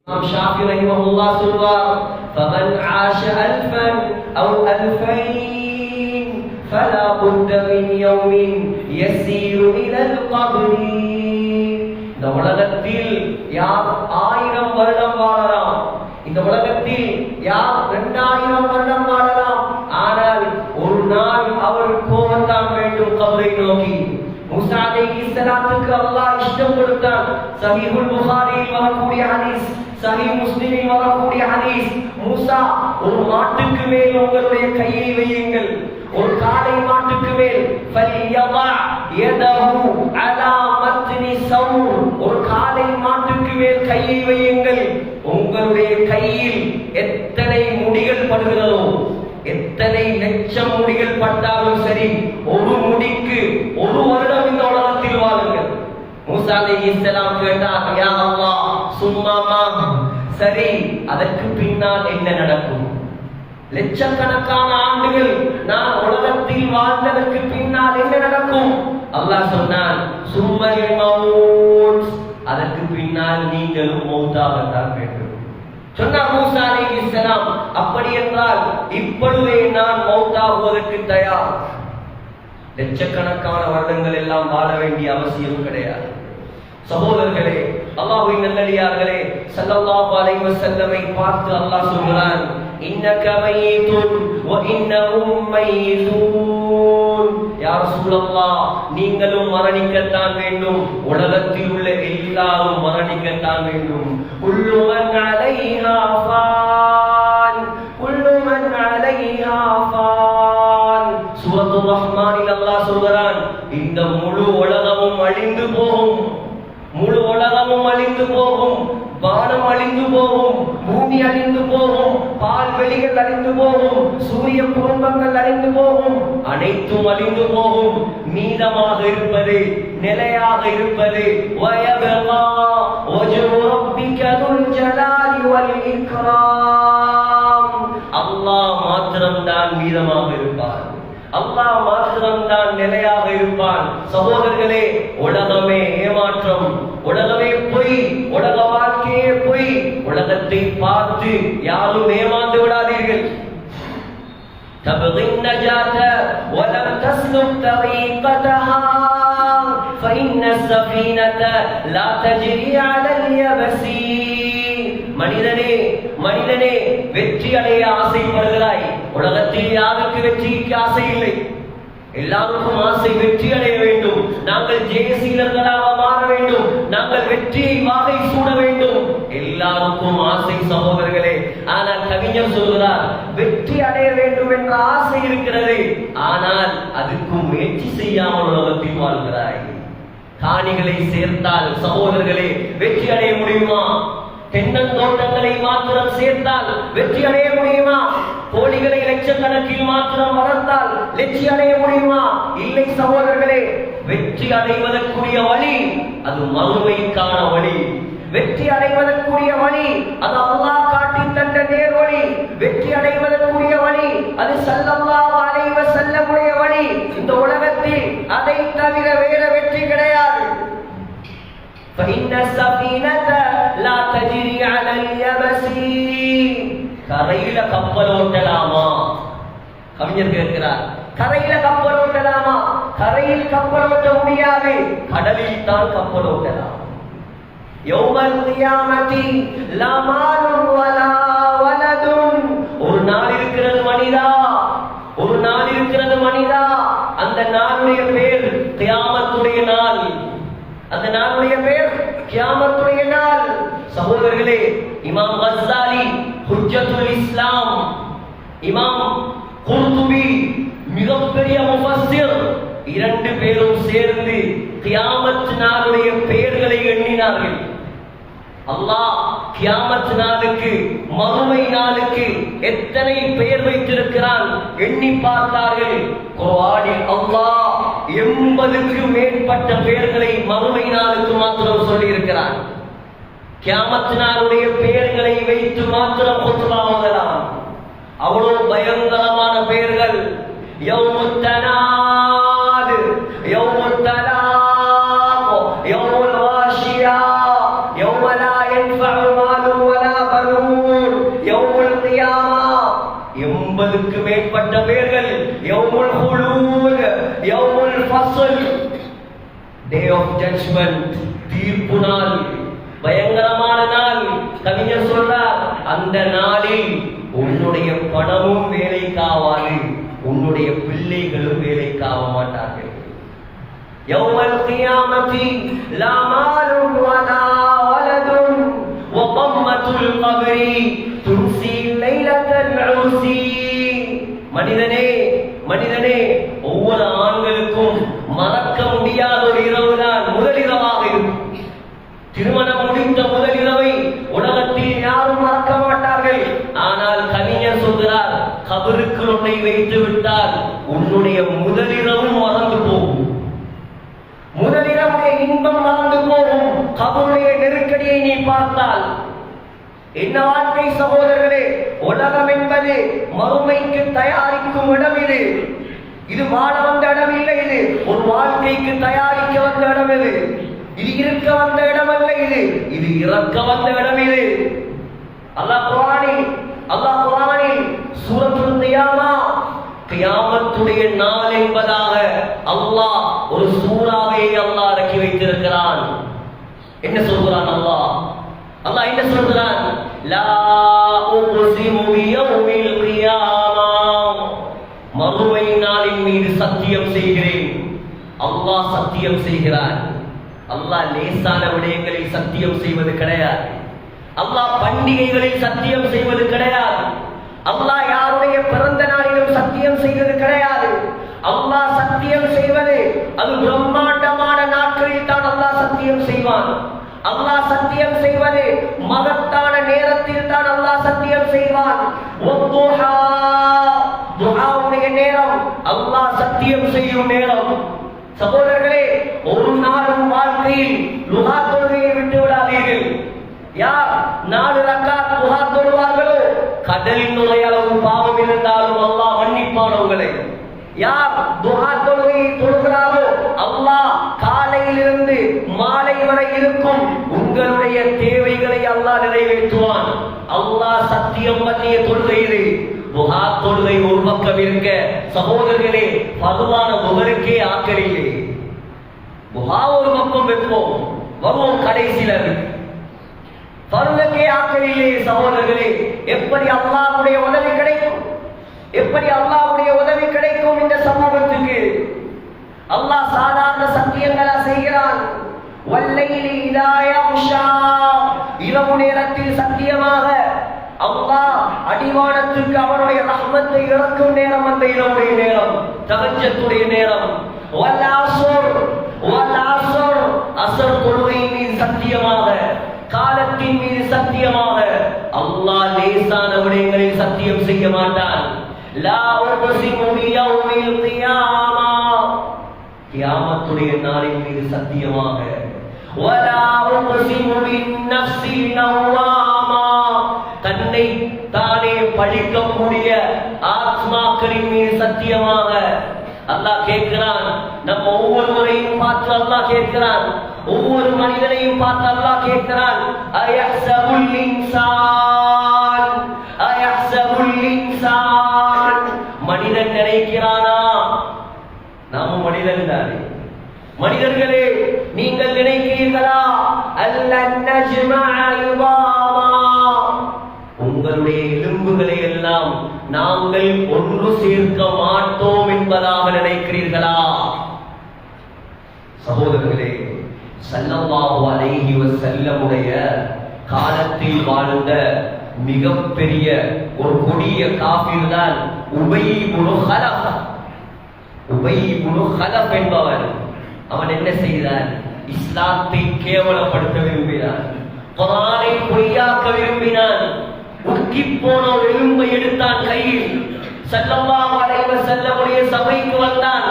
ஷாஃபி ரஹிமஹுல்லாஹ் சொல்வார், ஃபமன் ஆஷ அல்ஃபன் அவ் அல்ஃபைன் ஃபலா புத்த மின் யௌமின் யஸீரு இலல் கப்ரி. இந்த உலகத்தில் யார் 1000 வருடம் வாழலாம், இந்த உலகத்தில் யார் 2000 வருடம் வாழலாம், ஆனால் ஒரு நாள் அவர் போகத்தான் வேண்டும் கபரை நோக்கி. மூசா அலைஹிஸ்ஸலாத்துக்கு அல்லாஹ் இஷ்டம் கொடுத்தான். சஹீஹுல் புகாரியில் வரக்கூடிய ஹதீஸ், சஹீஹ் முஸ்லிமில் வரக்கூடிய ஹதீஸ், மூசா ஒரு மாட்டுக்கு மேல் உங்களுடைய கையை வையுங்கள், ஒரு காளை மாட்டுக்கு மேல் ஃபல்யதா யதஹு அலா மத்னி ஸௌர், ஒரு காளை மாட்டுக்கு மேல் கையை வையுங்கள். உங்களுடைய கையில் எத்தனை முடிகள் படுகிறதோ, எத்தனை லட்சம் முடிகள் பட்டாலும் சரி, ஒரு முடிக்கு 1 வருடம் இந்த உலகத்தில் வாழுங்கள். மூசா அலைஹிஸ்ஸலாம் கேட்டார், யா அல்லாஹ் சும்மாமா, சரி அதற்கு பின்னால் என்ன நடக்கும்? லட்சக்கணக்கான ஆண்டுகள் நான் உலகத்தில் வாழ்ந்ததற்கு பின்னால் என்ன நடக்கும்? அல்லாஹ் சொன்னான், சும்மல் மௌத், அதற்கு பின்னால் நீங்களும் மௌத்தாகத்தான் வேண்டும் சொன்னார் மூசா அலைஹிஸ்ஸலாம். அப்படி என்றால் இப்பொழுதே நான் மௌத்தாகுவதற்கு தயார். லட்சக்கணக்கான வருடங்கள் எல்லாம் வாழ வேண்டிய அவசியம் கிடையாது. சகோதரர்களே, அல்லாஹ்வின் நல்லடியார்களே, ஸல்லல்லாஹு அலைஹி வஸல்லமை பார்த்து அல்லாஹ் சொல்கிறான், இன்னக மய்யிதுன் வ இன்னஹும் மய்யிதுன். யா ரசூலல்லாஹ், நீங்களும் மரணிக்கத்தான் வேண்டும், உலகத்தில் உள்ள எல்லாரும் மரணிக்கத்தான் வேண்டும். குல்லு மன் அலைஹா ஃபான், குல்லு மன் அலைஹா ஃபான். சூரத்துர் ரஹ்மானில் அல்லாஹ் சொல்கிறான், இந்த முழு உலகமும் அழிந்து போகும், முழு உலகமும் அழிந்து போகும், வானம் அழிந்து போகும், பூமி அழிந்து போகும், பால்வெளிகள் அழிந்து போகும், சூரிய குடும்பங்கள் அழிந்து போகும், அனைத்தும் அழிந்து போகும். மீதமாக இருப்பது, நிலையாக இருப்பது வயபகா வஜ்ஹு ரப்பிக துல் ஜலாலி வல் இக்ராம். அல்லாஹ் மாத்திரம்தான் மீதமாக இருப்பார், அல்லாஹ் மாத்திரம்தான் நிலையாக இருப்பான். சகோதரர்களே, உலகமே ஏமாற்றம், உலகமே பொய், உலக வாழ்க்கையே பொய். உலகத்தை பார்த்து யாரும் ஏமாந்து விடாதீர்கள். தபகின் நஜாத வலம் தஸ்லுக் தரீகதஹா ஃபஇன்ன ஸஃபீனத லா தஜ்ரி அலல் யபஸி. மனிதனே, மனிதனே, வெற்றி அடைய ஆசைப்படுகிறாய். உலகத்தில் யாருக்கு வெற்றிக்கு ஆசை இல்லை? எல்லாருக்கும் ஆசை வெற்றி அடைய வேண்டும், நாங்கள் ஜெயசீலர்களாக மாற வேண்டும், நாங்கள் வெற்றியை வாகை சூட வேண்டும், எல்லாருக்கும் ஆசை சகோதரர்களே. ஆனால் கவிஞர் சொல்கிறார், வெற்றி அடைய வேண்டும் என்ற ஆசை இருக்கிறது, ஆனால் அதுக்கும் முயற்சி செய்யாமல் உலகத்தில் வாழ்கிறாய். காணிகளை சேர்த்தால் சகோதரர்களே வெற்றி அடைய முடியுமா? தென்னந்தோட்டங்களை மாத்திரம் சேர்த்தால் வெற்றி அடைய முடியுமா? கோழிகளை லட்சக்கணக்கில் மாத்திரம் வளர்த்தால் வெற்றி அடைய முடியுமா? இல்லை சகோதரர்களே. வெற்றி அடைவதற்குரிய வழி அது மறுமைக்கான வழி. வெற்றி அடைவதற்குரிய வழி அது அல்லாஹ் காட்டி தந்த நேர்வழி. வெற்றி அடைவதற்குரிய வழி அது ஸல்லல்லாஹு அலைஹி வஸல்லமுடைய வழி. இந்த உலகத்தில் அதை தவிர வேற வெற்றி கிடையாது. فإن السفينة لا تجري على اليبس. கரையில கப்பல் ஓட்டலாமா? கவிஞர் கேட்கிறார், கரையில கப்பல் ஓட்டலாமா? கரையில் கப்பல் ஓட்ட முடியாது, கடலில் தான் கப்பல் ஓட்டலாம். யௌமல் கியாமத்தி லா மாலுன் வலா வலதுன். ஒரு நாள் இருக்கிறது மனிதா, ஒரு நாள் இருக்கிறது மனிதா, அந்த நாளுடைய பேர் கியாமத்துடைய நாள். அந்த நாளுடைய பேர் கியாமத்துடைய நாள். சகோதரர்களே, இமாம் கஸ்ஸாலி ஹுஜ்ஜத்துல் இஸ்லாம், இமாம் குர்துபி மிகப்பெரிய முஃபஸ்ஸிர், 2 பேரும் சேர்ந்து கியாமத் நாளுடைய பெயர்களை எண்ணினார்கள். அல்லாஹ் கியாமத் நாளுக்கு, மறுமை நாளுக்கு எத்தனை பெயர் வைத்திருக்கிறான் எண்ணி பார்த்தார்கள். குர்ஆனில் அல்லாஹ் 80க்கு மேற்பட்ட பெயர்களை மறுமை நாளுக்கு மாத்திரம் சொல்லி இருக்கிறான். கியாமத் நாளுடைய பெயர்களை வைத்து மாத்திரம் குத்பா ஓதலாம். அவ்வளவு பயங்கரமான பெயர்கள். யௌமுத் தனாத், யௌமுத் தலாக், யௌமுல் வாஷியா, யௌம லா யன்ஃபஉ மாலுன் வலா ஜட்ஜ்மெண்ட், தீர்ப்பு நாள், பயங்கரமான நாள். கவிஞர் சொல்றார், அந்த நாளில் உன்னுடைய பணமும் வேலைக்காவாது, உன்னுடைய பிள்ளைகளும் வேலைக்காக மாட்டார்கள். யௌமல் கியாமத்தி லா மாலுன் வலா வலதுன் வ கம்மத்துல் கப்ரி துன்சி லைலத்தல் உர்சி. மனிதனே மனிதனே, ஒவ்வொரு ஆண்களுக்கும் மறக்க முடியாத ஒரு இரவுதான் முதலிரவாக இருக்கும். திருமணம் முடிந்த முதலிரவை உலகத்தில் யாரும் மறக்க மாட்டார்கள். ஆனால் கவிஞர் சொல்கிறார், கபருக்கு உன்னை வைத்து விட்டால் உன்னுடைய முதலிரவும் மறந்து போகும், முதலிரவுடைய இன்பம் மறந்து போகும். கபருடைய நெருக்கடியை நீ பார்த்தால் என்ன வாழ்க்கை சகோதரர்களே! உலகம் என்பது மறுமைக்கு தயாரிக்கும் இடம். இது வாழ வந்த இடம் இல்லை. இது ஒரு வாழ்க்கைக்கு தயாரிக்க வந்த இடம். இது இருக்க வந்த இடம் அல்ல. இது இறக்க வந்த இடம். அல்லாஹ் குர்ஆனில் சூரத்துல் கியாமா, கியாமத்துடைய நாள் என்பதாக அல்லாஹ் ஒரு சூறாவை அல்லாஹ் இறக்கி வைத்திருக்கிறான். என்ன சொல்கிறான் அல்லாஹ்? என்ன சொல்கிறான்? லா உக்ஸிமு பியௌமில் கியாமா, மறுமை நாளின் மீது சத்தியம் செய்கிறேன். அல்லாஹ் சத்தியம் செய்கிறான். அல்லாஹ் லேசான விடயங்களில் சத்தியம் செய்வது கிடையாது. அல்லாஹ் பண்டிகைகளில் சத்தியம் செய்வது கிடையாது. அல்லாஹ் யாருடைய பிறந்த நாளிலும் சத்தியம் செய்வது கிடையாது. அல்லாஹ் சத்தியம் செய்வது அது பிரம்மாண்டமான நாட்களில் தான் அல்லாஹ் சத்தியம் செய்வான். அல்லாஹ் சத்தியம் செய்வது மகத்தான நேரத்தில் தான் அல்லாஹ் சத்தியம் செய்வான். துஆவுடைய நேரம் அல்லாஹ் சத்தியம் செய்யும் நேரம். சகோதரர்களே, ஒரு நாளும் வாழ்க்கையில் லுஹா தொழுகையை விட்டு விடாதீர்கள். யார் 4 ரக்காத் லுஹா தொழுவார்களோ கடலின் நுழையளவு பாவம் இருந்தாலும் அல்லாஹ் மன்னிப்பான் உங்களை. யார் துஆ தொழுகையை தொழுகிறாரோ அல்லாஹ் காலையிலிருந்து மாலை வரை இருக்கும் உங்களுடைய தேவைகளை அல்லாஹ் நிறைவேற்றுவான். அல்லாஹ் சத்தியம் பண்ணிய தொழுகையிலே துஆ தொழுகை ஒரு பக்கம் இருக்க, சகோதரர்களே, பருவான புகருக்கே ஆக்கலில்லை. துஆ ஒரு பக்கம் வைப்போம், வருவோம் கடைசியில் பருவக்கே ஆக்கலில்லை. சகோதரர்களே, எப்படி அல்லாஹ்வுடைய உதவி கிடைக்கும்? எப்படி அல்லாஹ்வுடைய உதவி கிடைக்கும் இந்த சமூகத்துக்கு? அல்லாஹ் சாதாரண சத்தியங்களா செய்கிறான். வல்லைலி இதா யக்ஷா, இரவு நேரத்தில் சத்தியமாக அல்லாஹ் அடிவானத்துக்கு அவனுடைய ரஹ்மத்தை இறக்கும் நேரம் அந்த இரவுடைய நேரம், தஹஜ்ஜுடைய நேரம். வல் அஸ்ர், அஸ்ர் தொழுகையின் மீது சத்தியமாக, காலத்தின் மீது சத்தியமாக அல்லாஹ் லேசான விடயங்களில் சத்தியம் செய்ய மாட்டான். லா உக்ஸிமு பியௌமில் கியாமா, கியாமத்துடைய நாளின் மீது சத்தியமாக. வலா உக்ஸிமு பின்னஃஸில் லவ்வாமா, தன்னை தானே பழிக்கக்கூடிய ஆத்மாக்களின் மீது சத்தியமாக. அல்லாஹ் கேட்கிறான். நம்ம ஒவ்வொரு முறையும் பார்த்து அல்லாஹ் கேட்கிறான். ஒவ்வொரு மனிதனையும் பார்த்து அல்லாஹ் கேட்கிறான். அயஹ்சபுல் இன்சான், மனிதன் நினைக்கிறானா? நாம மனிதன் தானே. மனிதர்களே, நீங்கள் நினைக்கிறீர்களா அல்லன் நஜ்மஅ இதாமா, உங்களுடைய எலும்புகளை எல்லாம் நாங்கள் ஒன்று சேர்க்க மாட்டோம் என்பதாக நினைக்கிறீர்களா? சகோதரர்களே, ஸல்லல்லாஹு அலைஹி வஸல்லமுடைய காலத்தில் வாழ்ந்த மிகப்பெரிய ஒரு கொடிய காஃபிர் தான் உபய் இப்னு கலஃப் என்பவன். அவன் என்ன செய்தான்? இஸ்லாத்தை கேவலப்படுத்த விரும்பினான், குர்ஆனை பொய்யாக்க விரும்பினான். உக்கி போன ஒரு எலும்பை எடுத்தான் கையில். ஸல்லல்லாஹு அலைஹி வஸல்லமுடைய சபைக்கு வந்தான்.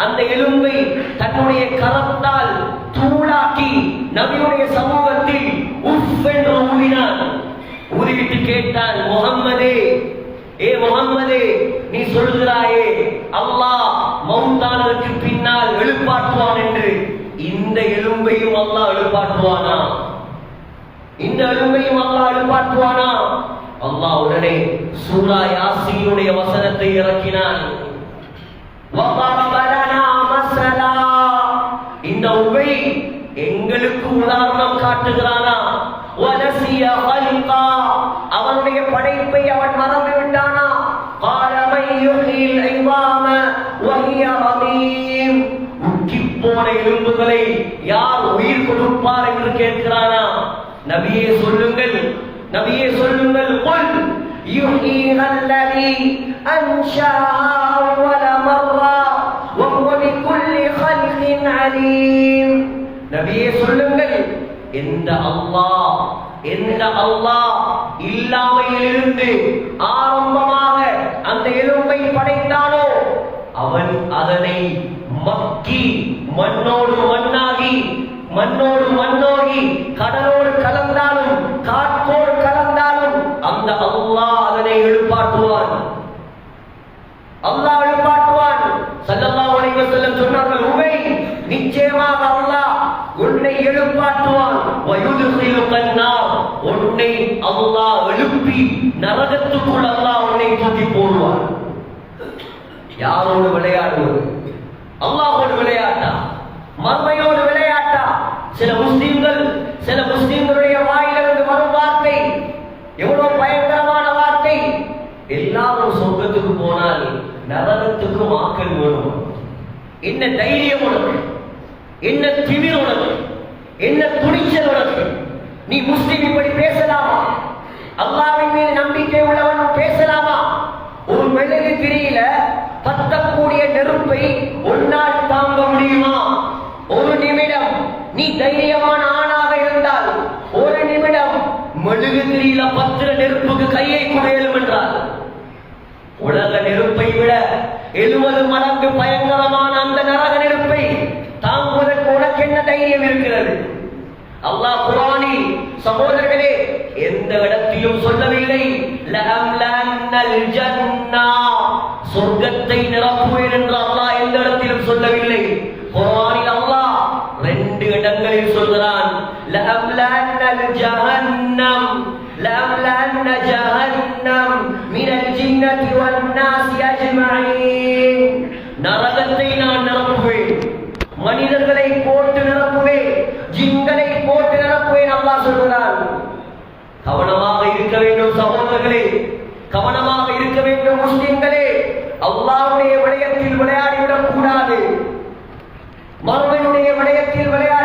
அந்த எலும்பை தன்னுடைய கரத்தால் தூளாக்கி நபியுடைய சமூகத்தில் உஃப் என்று ஊதினான். ஊதிவிட்டு கேட்டான், முஹம்மதே, ஏ முஹம்மதே, நீ சொல்கிறாயே அல்லாஹ் மௌத்தானதற்கு பின்னால் எழுப்பாற்றுவான் என்று, இந்த எலும்பையும் அல்லாஹ் எழுப்பாற்றுவானா? இந்த எலும்பையும் அல்லாஹ் எழுப்பாற்றுவானா? அல்லாஹ் உடனே சூரா யாசீனுடைய வசனத்தை இறக்கினான். இந்த உபை உதாரணம் காட்டுகிறானா? வனசிய ஹல்கா, அவனுடைய படைப்பை அவன் மறந்து விட்டானா? قال من يحيي العظام وهي رميم, உக்கிப்போன எலும்புகளை யார் உயிர் கொடுப்பார் என்று கேட்கிறானா? நபியே சொல்லுங்கள், நபியே சொல்லுங்கள், قل يحييها الذي أنشأها أول مرة وهو بكل خلق عليم. நபியே சொல்லுங்கள், எந்த அல்லாஹ் இல்லாமையிலிருந்து ஆரம்பமாக அந்த எலும்பை படைத்தானோ அவன் அதனை மக்கி மண்ணோடு மண்ணாகி கடலோடு கலந்தாலும் காற்றோடு கலந்தாலும் அந்த அல்லாஹ் அதனை எழுப்பாட்டுவான். அல்லாஹ் எழுப்பாட்டுவான். ஸல்லல்லாஹு அலைஹி வஸல்லம் சொன்னார்கள், உமை நிச்சயமாக அல்லாஹ் உன்னை எழுப்பாட்டுவான். உன்னை அல்லாஹ் எழுப்பி நரகத்துக்குள் அல்லாஹ் உன்னை தூக்கி போடுவான். யாரோடு விளையாடுவது? அல்லாஹோடு விளையாட்டா? மர்மையோடு விளையாட்டா? சில முஸ்லிம்களுடைய வாயிலிருந்து வரும் வார்த்தை எவ்வளவு பயங்கரமான வார்த்தை. எல்லாரும் சொர்க்கத்துக்கு போனால் நரகத்துக்கு வாக்கள் வேணும். என்ன தைரியம் உனக்கு? என்ன திமிர் உனக்கு? என்ன துணிச்சல் உனக்கு? நீ முஸ்லிம் இப்படி பேசலாமா? அல்லாஹ்வின் மீது நம்பிக்கை உள்ளவன் பேசலாமா? ஒரு மெழுகு திரியில பத்தக்கூடிய நெருப்பை உன்னால் தாங்க முடியுமா? ஒரு நிமிடம் நீ தைரியமான ஆணாக இருந்தால் ஒரு நிமிடம் மெழுகு திரியில பத்திர நெருப்புக்கு கையை குடையலும் என்றால் உலக நெருப்பை விட 70 மடங்கு பயங்கரமான அந்த நரக நெருப்பை தாங்குவதற்கு உனக்கு என்ன தைரியம் இருக்கிறது? அல்லாஹ் குர்ஆனில் சகோதரர்களே எந்த இடத்திலும் சொல்லவில்லை லஅம்லன்னல் ஜன்னா, சொர்க்கத்தை நிரப்புவேன் என்று அல்லாஹ் எந்த இடத்திலும் சொல்லவில்லை. குர்ஆனில் அல்லாஹ் 2 இடங்களில் சொல்கிறான் லஅம்லன்னல் ஜஹன்னம், லஅம்லன்ன ஜஹன்னம் மினல் ஜின்னதி வன் நாஸி அஜ்மஈன். நரகத்தை நான் நிரப்புவேன், மனிதர்களை போட்டு நிரப்புவேன், ஜின்களை போட்டு நிரப்புவேன் அல்லாஹ் சொல்கிறான். கவனமாக இருக்க வேண்டும் சகோதரர்களே, கவனமாக இருக்க வேண்டும் முஸ்லிம்களே. அல்லாஹ்வுடைய விடயத்தில் விளையாடிவிடக் கூடாது, மறுமையுடைய விடயத்தில் விளையாட